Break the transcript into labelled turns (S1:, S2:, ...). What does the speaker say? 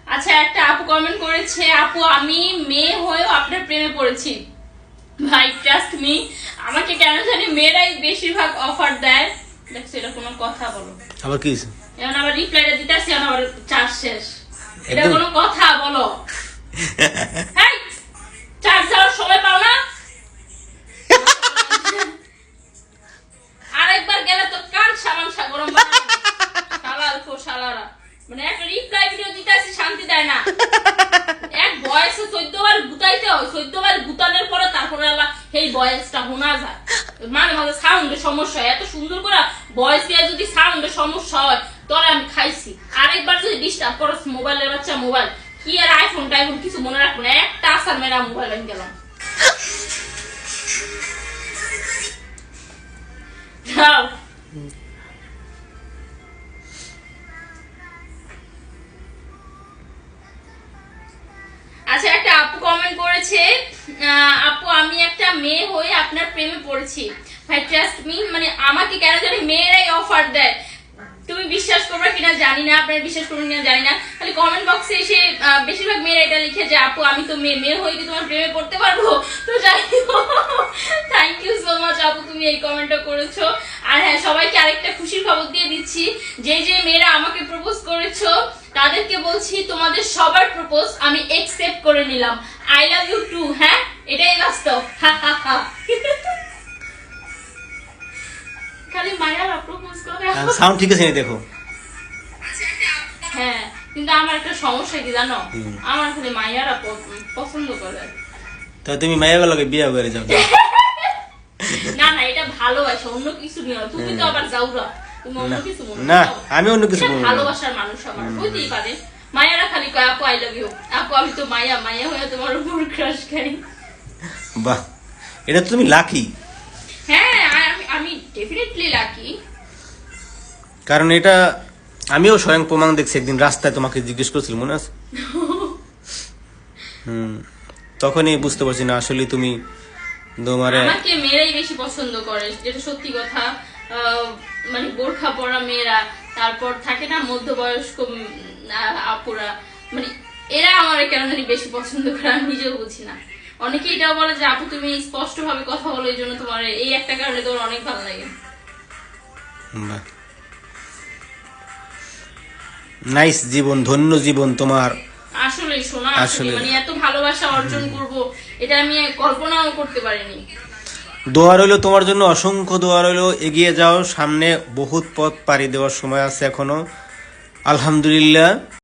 S1: আচ্ছা, একটা আপু কমেন্ট করেছে, আপু আমি মেয়ে হয়েও আপনার প্রেমে পড়েছি। ভাই ট্রাস্ট মি, আমাকে কেন জানি মেয়েরাই বেশিরভাগ অফার দেয়। দেখছো, এটা কোনো কথা বলো?
S2: আবার কি
S1: এখন আবার রিপ্লাইটা দিতে আসছি, আবার চার্জ শেষ। এটা কোনো কথা বলো? হ্যাঁ, চার্জ দেওয়ার সময় পাও না? আরেকবার গেলে তো কান সামান গরম শালাল কো শালারা, মানে একটা রিপ্লাই ভিডিও দিতে আসছি, শান্তি দেয় না। এক ভয়েসে 14 বার গুতাইতে হয়, 14 বার গুতানোর পরে তারপরে আল্লাহ এই ভয়েসটা শোনা যায়। মাঝে মাঝে সাউন্ডের সমস্যা হয়, এত সুন্দর করে ভয়েস দিয়ে যদি সাউন্ডের সমস্যা হয় তোরে আমি খাইছি। আরেকবার যদি ডিস্টার্ব করো, মোবাইলের বাচ্চা মোবাইল কি আর আইফোন টাইফোন কিছু মনে রাখবো না, একটা আসার মেরা মোবাইল আমি গেলাম। যাও। আচ্ছা, একটা আপু কমেন্ট করেছে, আপু আমি একটা মেয়ে হয়ে আপনার প্রেমে পড়েছি। ভাই ট্রাস্ট মি, মানে আমাকে কেন জানি মেয়েরাই অফার দেয়। তুমি বিশ্বাস করবে কিনা জানি না, আপনারা বিশ্বাস করবেন কিনা জানি না, খালি কমেন্ট বক্সে এসে বেশিরভাগ মেয়েরা এটা লিখে যে আপু আমি তো মেয়ে হয়ে কি তোমার প্রেমে পড়তে পারবো। তো যাই হোক, থ্যাংক ইউ সো মাচ আপু, তুমি এই কমেন্টটা করেছো। আর হ্যাঁ, সবাইকে আরেকটা খুশির খবর দিয়ে দিচ্ছি, যে যে মেয়েরা আমাকে প্রপোজ করেছো তাদেরকে বলছি তোমাদের সবার প্রপোজ আমি একসেপ্ট করে নিলাম। I love you too. হ্যাঁ, এটাই বাস্তব। খালি মায়েরা প্রপোজ করে।
S2: সাউন্ড ঠিক আছে দেখো।
S1: হ্যাঁ, কিন্তু আমার একটা সমস্যা কি জানো, আমার খালি মায়েরা পছন্দ করে।
S2: তো তুমি মায়ের বিয়ে করে যাও।
S1: না না, এটা ভালোবাসা, অন্য কিছু নিয়ে। তুমি তো আবার যাওরা, তুমি অন্য কিছু মনে
S2: না, আমি অন্য কিছু বলবো না।
S1: ভালোবাসার মানুষ আমার হইতেই পারে। মায়েরা খালি কয় আপু আই লাভ ইউ, আপু আমি তো মায়া হয়ে তোমার উপর ক্রাশ খাই।
S2: বাহ, এটা তো তুমি লাকি।
S1: হ্যাঁ, আমি ডেফিনেটলি লাকি।
S2: কারণ এটা আমিও স্বয়ং প্রমাণ দেখছি, একদিন রাস্তায় তোমাকে জিজ্ঞেস করছিল, মনে আছে? তখনই বুঝতে পারছি না আসলে তুমি তোমার
S1: আমাকে মেয়েরাই বেশি পছন্দ করে, যেটা সত্যি কথা। মানে বোরখা পরা মেয়েরা, তারপর থাকে না মধ্যবয়স্ক আপুরা, মানে এরা আমার কেন জানি বেশি পছন্দ করে, আমি নিজেও বুঝি না। অনেকে এটাও বলে যে আপু তুমি স্পষ্ট ভাবে কথা বলো, এই জন্য তোমার এই একটা কারণে তোমার অনেক ভালো লাগে।
S2: নাইস জীবন, ধন্য জীবন তোমার।
S1: আসলে শোনা, আসলে মানে এত ভালোবাসা অর্জন করব এটা আমি কল্পনাও করতে পারিনি।
S2: দোয়া রইলো তোমার জন্য, অসংখ্য দোয়া রইলো। এগিয়ে যাও, সামনে বহুত পথ পাড়ি দেওয়ার সময় আছে এখনো। আলহামদুলিল্লাহ।